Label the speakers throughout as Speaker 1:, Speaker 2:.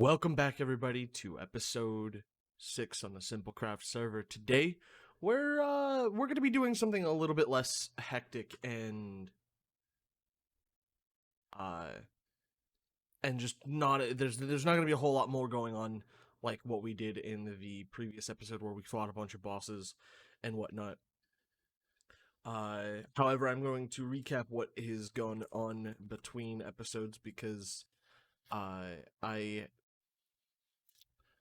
Speaker 1: Welcome back, everybody, to episode 6 on the Simplecraft server. Today, we're gonna be doing something a little bit less hectic uh and just not there's not gonna be a whole lot more going on like what we did in the previous episode where we fought a bunch of bosses and whatnot. However, I'm going to recap what has gone on between episodes because I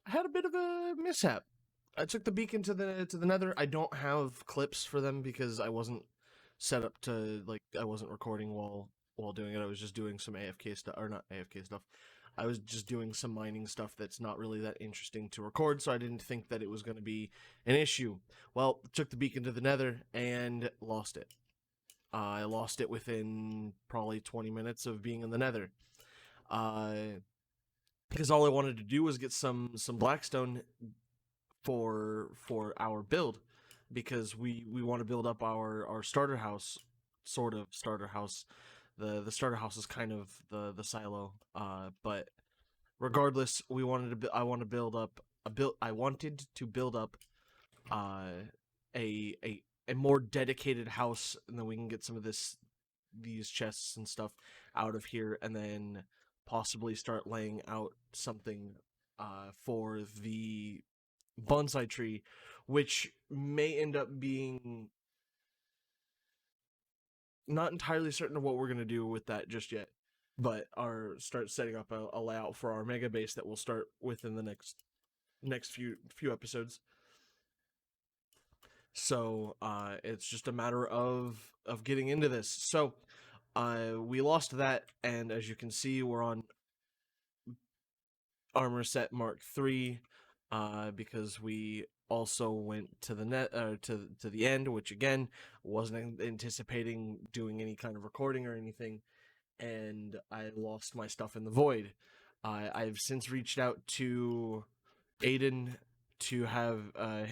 Speaker 1: had a bit of a mishap. I took the beacon to the Nether. I don't have clips for them because I wasn't set up to I wasn't recording while doing it. I was just doing some AFK stuff, or not AFK stuff. I was just doing some mining stuff that's not really that interesting to record, so I didn't think that it was going to be an issue. Well, took the beacon to the Nether and lost it. I lost it within probably 20 minutes of being in the Nether. Because all I wanted to do was get some blackstone for our build, because we want to build up our starter house, sort of starter house. The starter house is kind of the silo, but regardless, I want to build up I wanted to build up a a more dedicated house, and then we can get some of these chests and stuff out of here, and then possibly start laying out something for the bonsai tree, which may end up being not entirely certain of what we're going to do with that just yet, but our start setting up a layout for our mega base that will start within the next few episodes. So it's just a matter of getting into this. So we lost that, and as you can see, we're on armor set Mark 3, because we also went to the to the end, which again wasn't anticipating doing any kind of recording or anything, and I lost my stuff in the void. I've since reached out to Aiden to have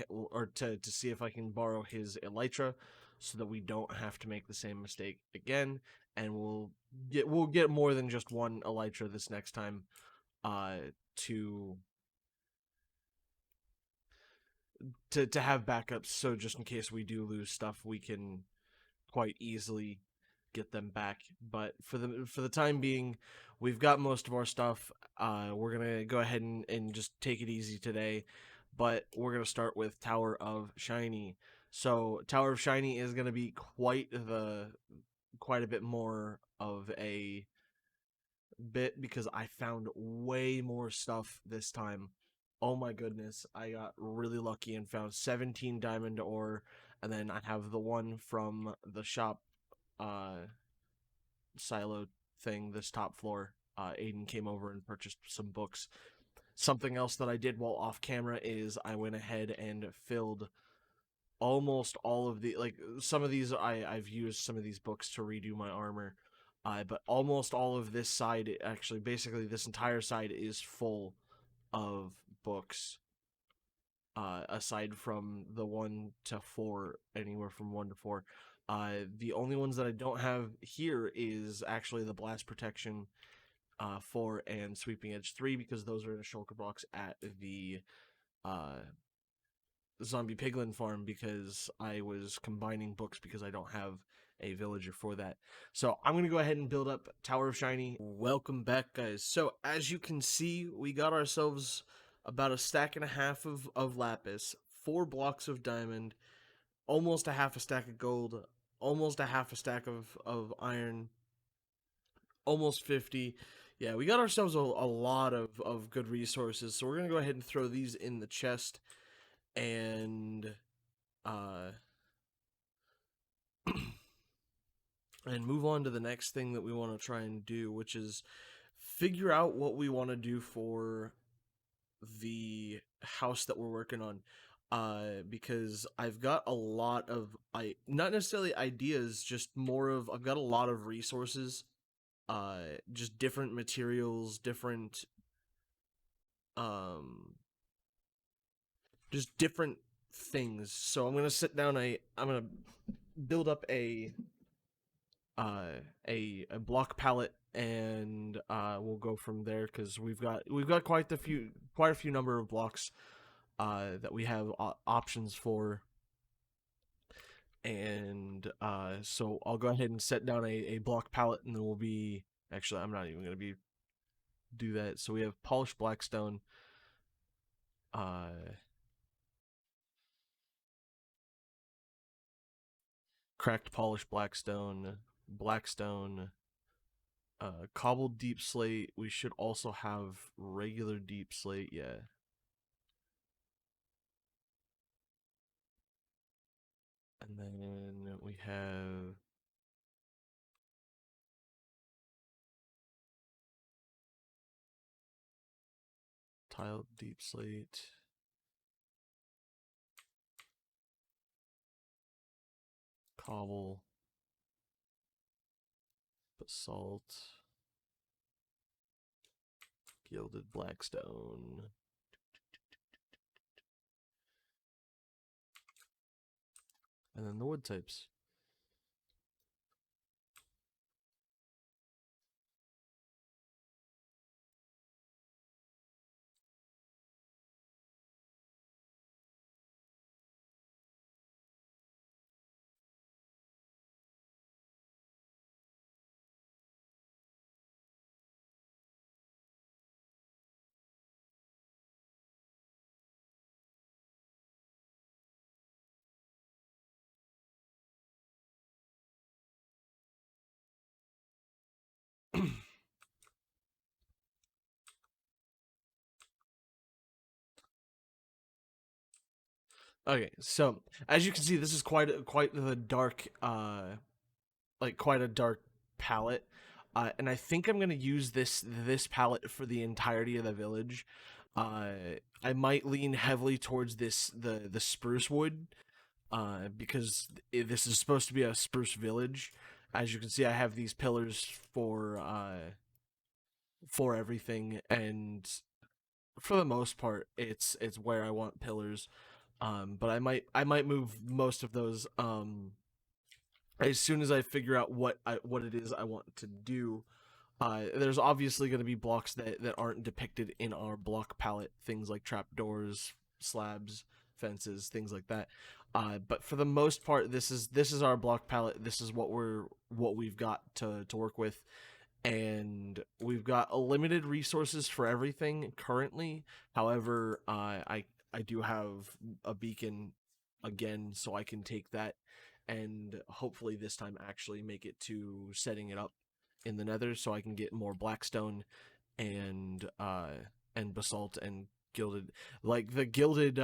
Speaker 1: or to see if I can borrow his elytra so that we don't have to make the same mistake again, and we'll get more than just one elytra this next time, to have backups, so just in case we do lose stuff, we can quite easily get them back. But for the time being, we've got most of our stuff. We're gonna go ahead and just take it easy today, but we're gonna start with Tower of Shiny. So Tower of Shiny is gonna be quite a bit more of a bit, because I found way more stuff this time. Oh my goodness, I got really lucky and found 17 diamond ore, and then I have the one from the shop silo thing, this top floor. Aiden came over and purchased some books. Something else that I did while off camera is I went ahead and filled almost all of the, some of these I've used some of these books to redo my armor. But almost all of this side, actually, basically this entire side is full of books. Aside from the 1 to 4, anywhere from 1 to 4. The only ones that I don't have here is actually the blast protection 4 and sweeping edge 3, because those are in a shulker box at the zombie piglin farm, because I was combining books because I don't have a villager for that. So I'm gonna go ahead and build up Tower of Shiny. Welcome back, guys. So as you can see, we got ourselves about a stack and a half of lapis, 4 blocks of diamond, almost a half a stack of gold, almost a half a stack of iron, almost 50. Yeah, we got ourselves a lot of good resources. So we're gonna go ahead and throw these in the chest, and and move on to the next thing that we want to try and do, which is figure out what we want to do for the house that we're working on. Because I've got a lot of, not necessarily ideas, just more of, I've got a lot of resources, just different materials, different, just different things. So I'm gonna sit down. I'm gonna build up a block palette and we'll go from there because we've got quite a few number of blocks that we have options for. And so I'll go ahead and set down a block palette, and then we'll be actually I'm not even gonna be do that. So we have polished blackstone, uh, cracked polished blackstone, blackstone, cobbled deep slate. We should also have regular deep slate, yeah. And then we have tiled deep slate, cobble, basalt, gilded blackstone, and then the wood types. Okay, so as you can see, this is quite the dark, like quite a dark palette, and I think I'm gonna use this palette for the entirety of the village. Uh, I might lean heavily towards the spruce wood, because this is supposed to be a spruce village. As you can see, I have these pillars for everything, and for the most part, it's where I want pillars. But I might move most of those as soon as I figure out what it is I want to do. There's obviously going to be blocks that aren't depicted in our block palette, things like trapdoors, slabs, fences, things like that. But for the most part, this is our block palette. This is what we've got to work with, and we've got a limited resources for everything currently. However, I do have a beacon again, so I can take that and hopefully this time actually make it to setting it up in the Nether, so I can get more blackstone and basalt and gilded, like the gilded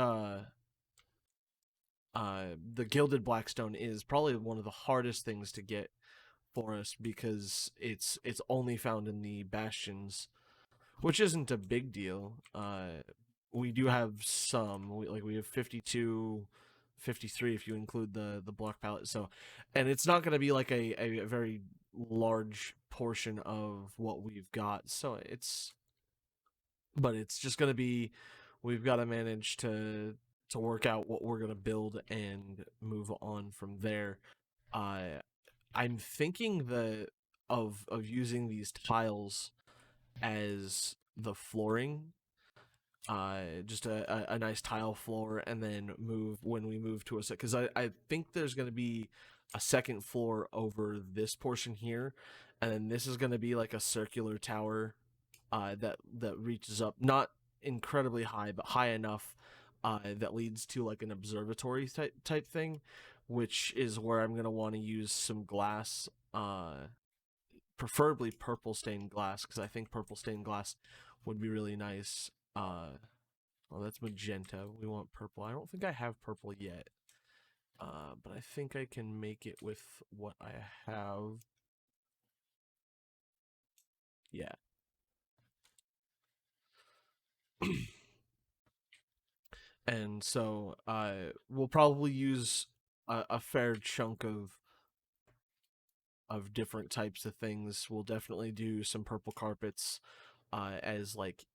Speaker 1: blackstone is probably one of the hardest things to get for us because it's only found in the bastions, which isn't a big deal. We do have some, we have 52, 53 if you include the block palette. So, and it's not going to be like a very large portion of what we've got. So but it's just going to be, we've got to manage to work out what we're going to build and move on from there. Uh, I'm thinking of using these tiles as the flooring, just a nice tile floor, and then move when we move to a set, because I think there's going to be a second floor over this portion here, and then this is going to be like a circular tower, that reaches up, not incredibly high, but high enough, that leads to like an observatory type thing, which is where I'm going to want to use some glass, preferably purple stained glass, because I think purple stained glass would be really nice. Well, that's magenta. We want purple. I don't think I have purple yet, but I think I can make it with what I have. Yeah. And so we'll probably use a fair chunk of different types of things. We'll definitely do some purple carpets, as like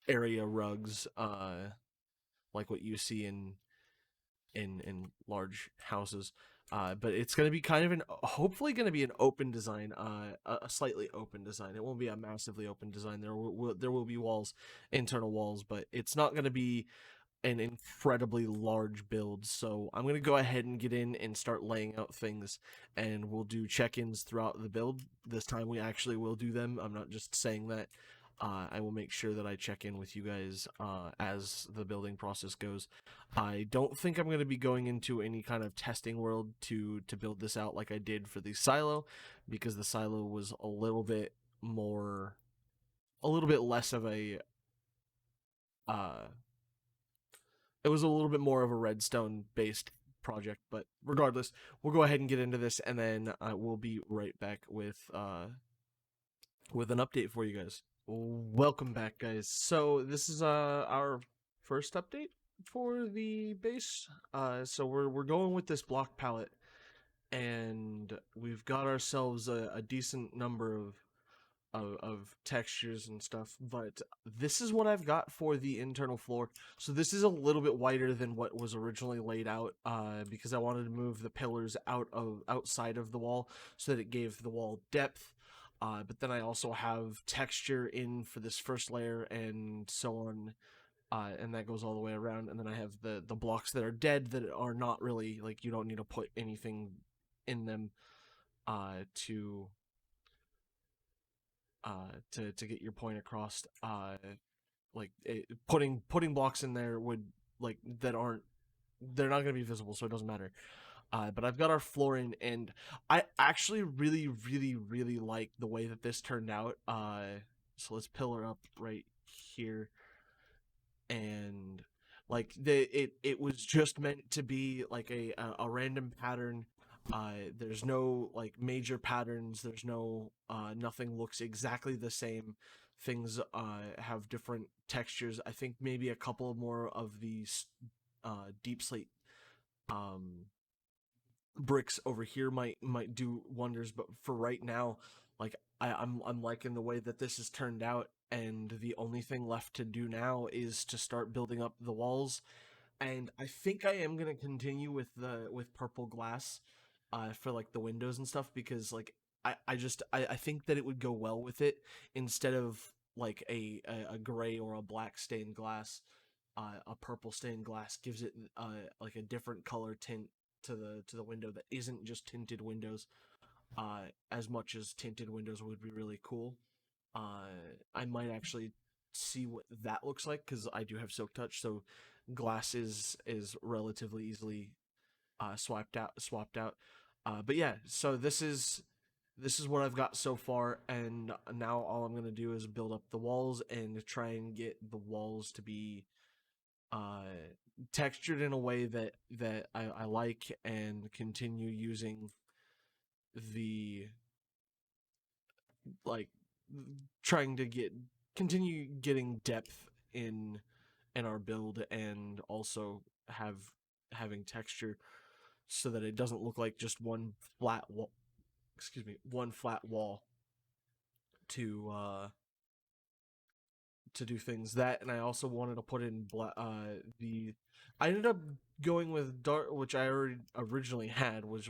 Speaker 1: area rugs, like what you see in large houses. But it's going to be kind of an hopefully going to be an open design, a slightly open design. It won't be a massively open design. There will be walls, internal walls, but it's not going to be an incredibly large build. So I'm going to go ahead and get in and start laying out things, and we'll do check-ins throughout the build. This time we actually will do them. I'm not just saying that. I will make sure that I check in with you guys as the building process goes. I don't think I'm going to be going into any kind of testing world to build this out like I did for the silo, because the silo was a little bit less of a uh, it was a little bit more of a redstone based project. But regardless, we'll go ahead and get into this, and then we'll be right back with an update for you guys. Welcome back, guys. So this is our first update for the base. So we're going with this block palette, and we've got ourselves a decent number of textures and stuff, but this is what I've got for the internal floor. So this is a little bit wider than what was originally laid out, because I wanted to move the pillars outside of the wall so that it gave the wall depth. But then I also have texture in for this first layer and so on, and that goes all the way around. And then I have the blocks that are dead, that are not really, like, you don't need to put anything in them to to get your point across. Putting blocks in there would, like, that aren't, they're not going to be visible, so it doesn't matter. But I've got our floor in, and I actually really, really, really like the way that this turned out. So let's pillar up right here, and like it was just meant to be like a random pattern. There's no like major patterns. There's no nothing looks exactly the same. Things have different textures. I think maybe a couple more of these deep slate um bricks over here might do wonders, but for right now, like, I'm liking the way that this has turned out, and the only thing left to do now is to start building up the walls. And I think I am gonna continue with purple glass for like the windows and stuff, because like I think that it would go well with it, instead of like a gray or a black stained glass. A purple stained glass gives it like a different color tint to the window that isn't just tinted windows. As much as tinted windows would be really cool, I might actually see what that looks like, because I do have silk touch, so glass is relatively easily swapped out. But yeah, so this is what I've got so far, and now all I'm gonna do is build up the walls and try and get the walls to be uh, textured in a way that I like, and continue using the, like, trying to continue getting depth in our build, and also having texture, so that it doesn't look like just one flat wall. Excuse me, one flat wall to to do things. That, and I also wanted to put in the I ended up going with dark, which I already originally had, was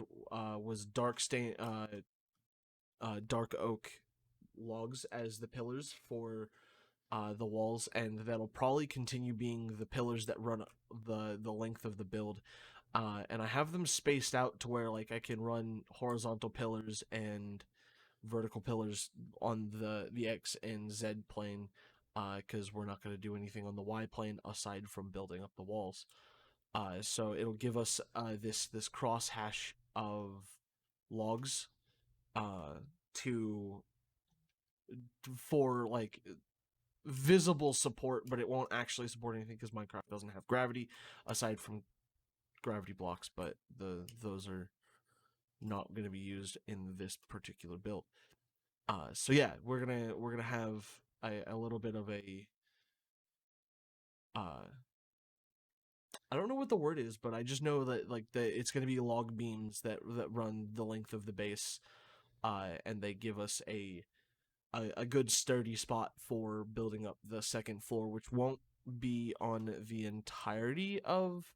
Speaker 1: dark oak logs as the pillars for the walls, and that'll probably continue being the pillars that run the length of the build. And I have them spaced out to where, like, I can run horizontal pillars and vertical pillars on the X and Z plane, because we're not going to do anything on the Y plane aside from building up the walls. So it'll give us this cross hash of logs uh, to for like visible support, but it won't actually support anything because Minecraft doesn't have gravity aside from gravity blocks. But those are not going to be used in this particular build. So yeah, we're gonna have a little bit of a uh, I don't know what the word is, but I just know that, like, it's gonna be log beams that run the length of the base, and they give us a good sturdy spot for building up the second floor, which won't be on the entirety of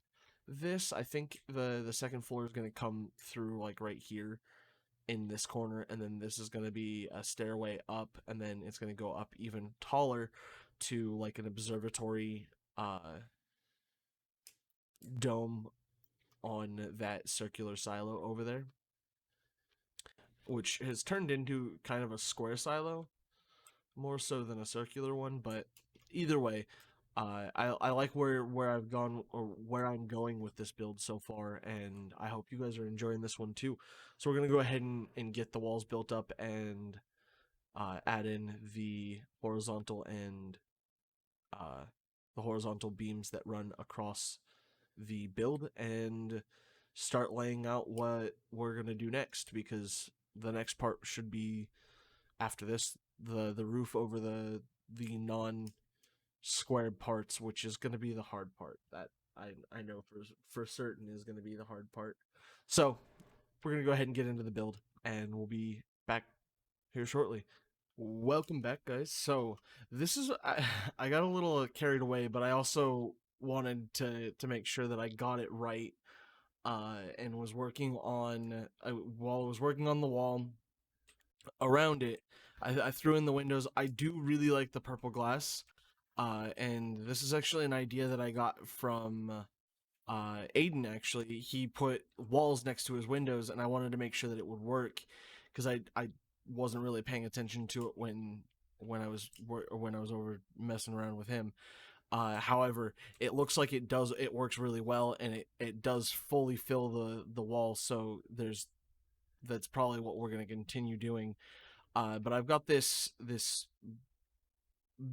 Speaker 1: this. I think the second floor is going to come through like right here in this corner, and then this is going to be a stairway up, and then it's going to go up even taller to like an observatory dome on that circular silo over there, which has turned into kind of a square silo more so than a circular one. But either way, I like where I've gone or where I'm going with this build so far, and I hope you guys are enjoying this one too. So we're gonna go ahead and get the walls built up and add in uh, the horizontal beams that run across the build and start laying out what we're gonna do next, because the next part should be after this, the roof over the non squared parts, which is going to be the hard part. That I know for certain is going to be the hard part. So we're going to go ahead and get into the build, and we'll be back here shortly. Welcome back, guys. So this is I got a little carried away, but I also wanted to make sure that I got it right. And was working on while I was working on the wall around it, I threw in the windows. I do really like the purple glass, and this is actually an idea that I got from Aiden. Actually, he put walls next to his windows, and I wanted to make sure that it would work because I wasn't really paying attention to it when when I was over messing around with him. However, it looks like it works really well, and it does fully fill the wall. So that's probably what we're going to continue doing. But I've got this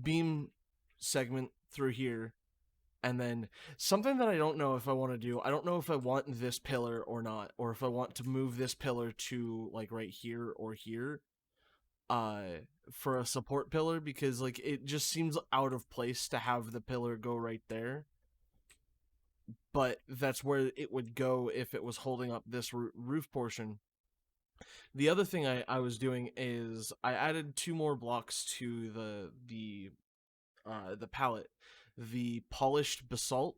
Speaker 1: beam segment through here, and then something that I don't know if I want to do. I don't know if I want this pillar or not, or if I want to move this pillar to like right here or here, uh, for a support pillar, because like it just seems out of place to have the pillar go right there. But that's where it would go if it was holding up this roof portion. The other thing I was doing is I added two more blocks to the palette. The polished basalt,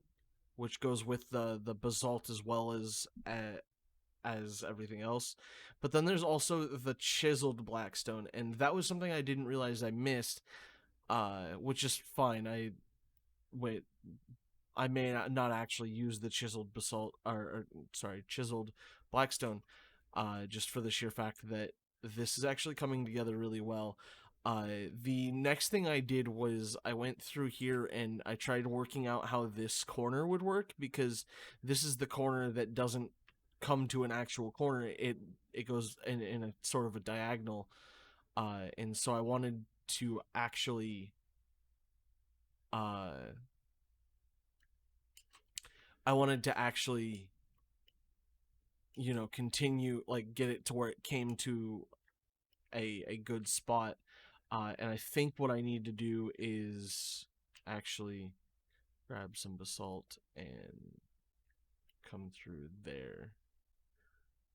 Speaker 1: which goes with the basalt as well as everything else. But then there's also the chiseled blackstone, and that was something I didn't realize I missed. Which is fine. Wait, I may not actually use the chiseled basalt, or sorry, chiseled blackstone, just for the sheer fact that this is actually coming together really well. The next thing I did was I went through here and I tried working out how this corner would work, because this is the corner that doesn't come to an actual corner. It goes in a sort of a diagonal, and so uh, I wanted to actually continue, like, get it to where it came to a good spot. And I think what I need to do is actually grab some basalt and come through there,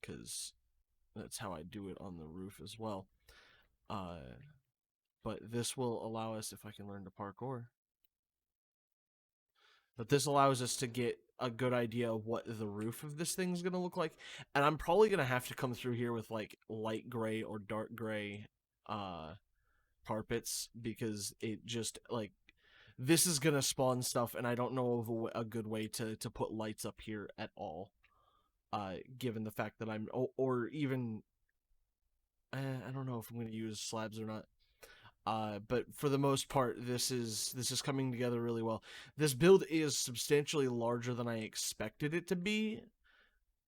Speaker 1: because that's how I do it on the roof as well. But this will allow us, if I can learn to parkour, but this allows us to get a good idea of what the roof of this thing's gonna look like. And I'm probably gonna have to come through here with like light gray or dark gray uh carpets, because it just like this is gonna spawn stuff, and I don't know of a good way to put lights up here at all. Given the fact that or even I don't know if I'm gonna use slabs or not. But for the most part, this is coming together really well. This build is substantially larger than I expected it to be.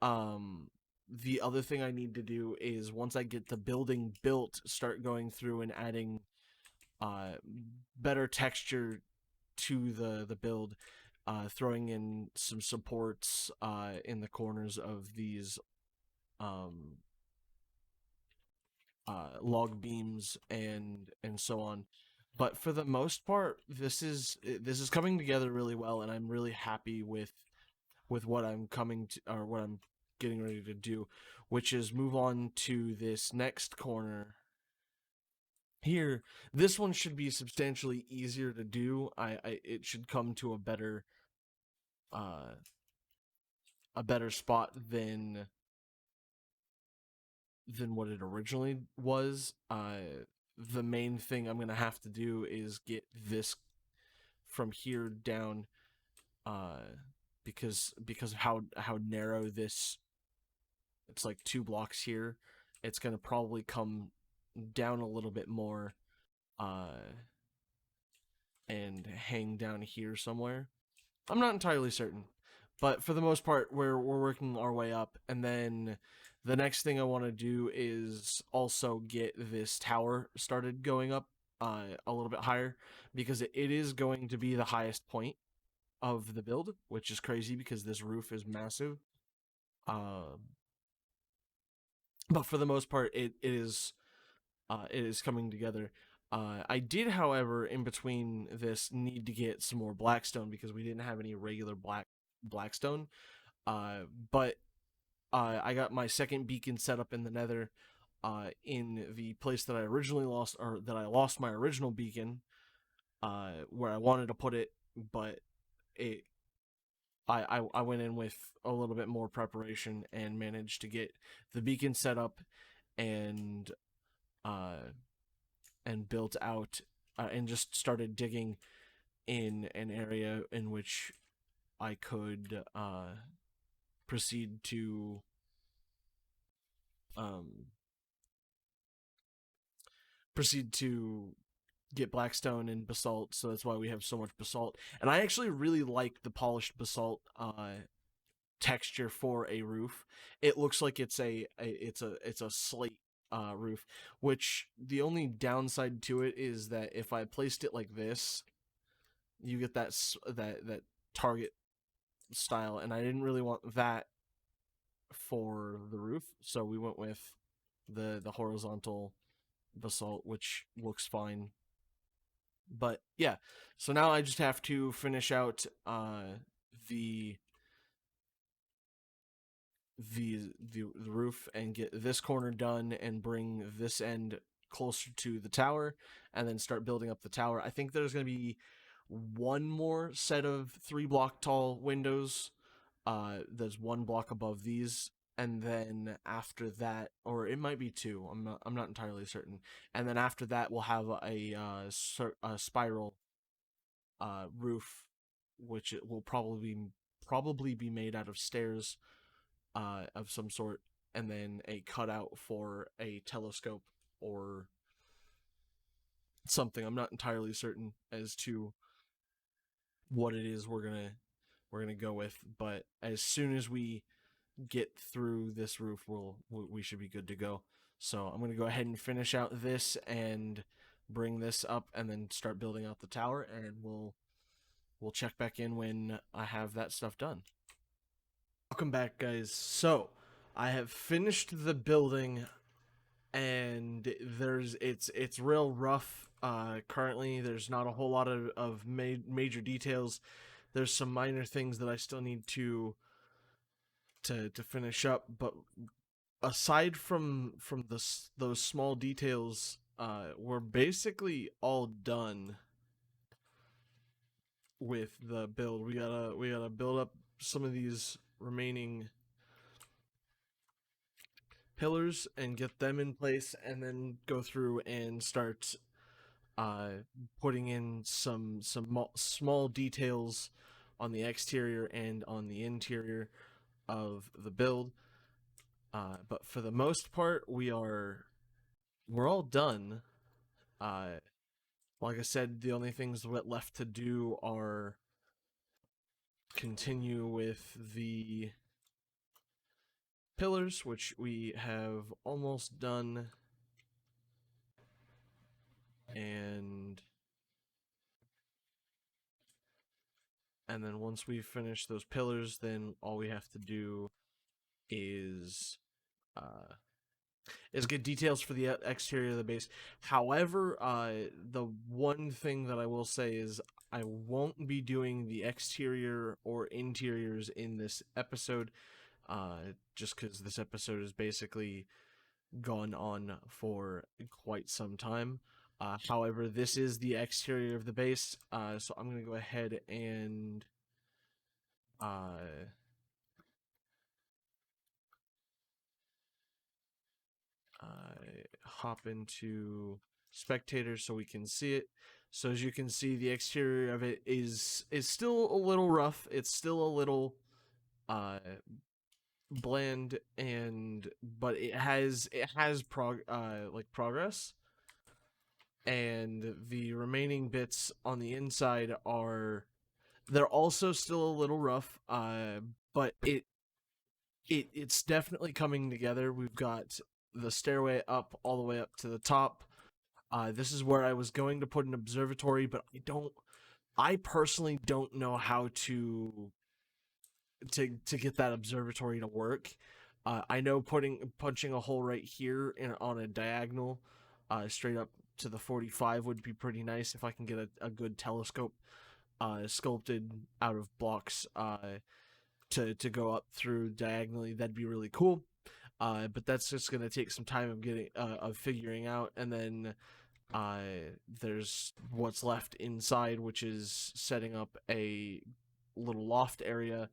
Speaker 1: The other thing I need to do is, once I get the building built, start going through and adding uh, better texture to the build, throwing in some supports in the corners of these um, log beams and so on. But for the most part, this is coming together really well, and I'm really happy with what I'm coming to, or what I'm getting ready to do, which is move on to this next corner here. This one should be substantially easier to do. It should come to a better uh a better spot than what it originally was. The main thing I'm gonna have to do is get this from here down, uh, because of how narrow this. It's like 2 blocks here. It's gonna probably come down a little bit more, uh, and hang down here somewhere. I'm not entirely certain, but for the most part, we're working our way up, and then the next thing I want to do is also get this tower started going up, a little bit higher, because it is going to be the highest point of the build, which is crazy because this roof is massive. Uh, but for the most part, it is coming together. I did, however, in between this, need to get some more blackstone because we didn't have any regular blackstone. Uh, but I got my second beacon set up in the Nether, in the place that I originally lost, or that I lost my original beacon, where I wanted to put it, but it. I went in with a little bit more preparation and managed to get the beacon set up and uh, built out, and just started digging in an area in which I could proceed to um, proceed to get blackstone and basalt. So that's why we have so much basalt. And I actually really like the polished basalt texture for a roof. It looks like it's a slate roof. Which the only downside to it is that if I placed it like this, you get that target style, and I didn't really want that for the roof, so we went with the horizontal basalt, which looks fine. But yeah, so now I just have to finish out the the roof and get this corner done and bring this end closer to the tower, and then start building up the tower. I think there's going to be one more set of 3 block tall windows. There's 1 block above these, and then after that, or it might be two. I'm not entirely certain. And then after that, we'll have a spiral roof, which it will probably be made out of stairs, of some sort, and then a cutout for a telescope or something. I'm not entirely certain as to what it is we're gonna go with, but as soon as we get through this roof, we should be good to go. So I'm gonna go ahead and finish out this and bring this up, and then start building out the tower, and we'll check back in when I have that stuff done. Welcome back, guys. So I have finished the building, and it's real rough. Currently, there's not a whole lot of major details. There's some minor things that I still need to finish up, but aside from those small details, we're basically all done with the build. We gotta build up some of these remaining pillars and get them in place, and then go through and start uh, putting in some small details on the exterior and on the interior of the build. But for the most part, we're all done. Uh, like I said, the only things left to do are continue with the pillars, which we have almost done, and then once we finish those pillars, then all we have to do is uh, get details for the exterior of the base. However, the one thing that I will say is I won't be doing the exterior or interiors in this episode, just because this episode has basically gone on for quite some time. However, this is the exterior of the base, so I'm going to go ahead and uh, hop into spectators so we can see it. So as you can see, the exterior of it is still a little rough. It's still a little uh bland, and but it has like progress, and the remaining bits on the inside are, they're also still a little rough, but it's definitely coming together. We've got the stairway up all the way up to the top. This is where I was going to put an observatory, but I personally don't know how to get that observatory to work. I know punching a hole right here on a diagonal, straight up to the 45 would be pretty nice if I can get a good telescope, sculpted out of blocks, to go up through diagonally. That'd be really cool. But that's just gonna take some time of figuring out, and then uh, there's what's left inside, which is setting up a little loft area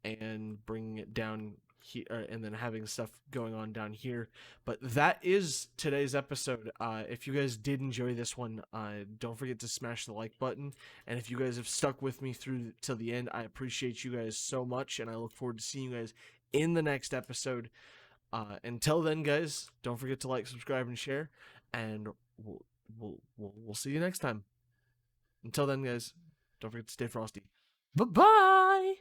Speaker 1: and bringing it down here, and then having stuff going on down here. But that is today's episode. If you guys did enjoy this one, don't forget to smash the like button. And if you guys have stuck with me through till the end, I appreciate you guys so much, and I look forward to seeing you guys in the next episode. Until then, guys, don't forget to like, subscribe, and share, and we'll see you next time. Until then, guys, don't forget to stay frosty. Bye bye.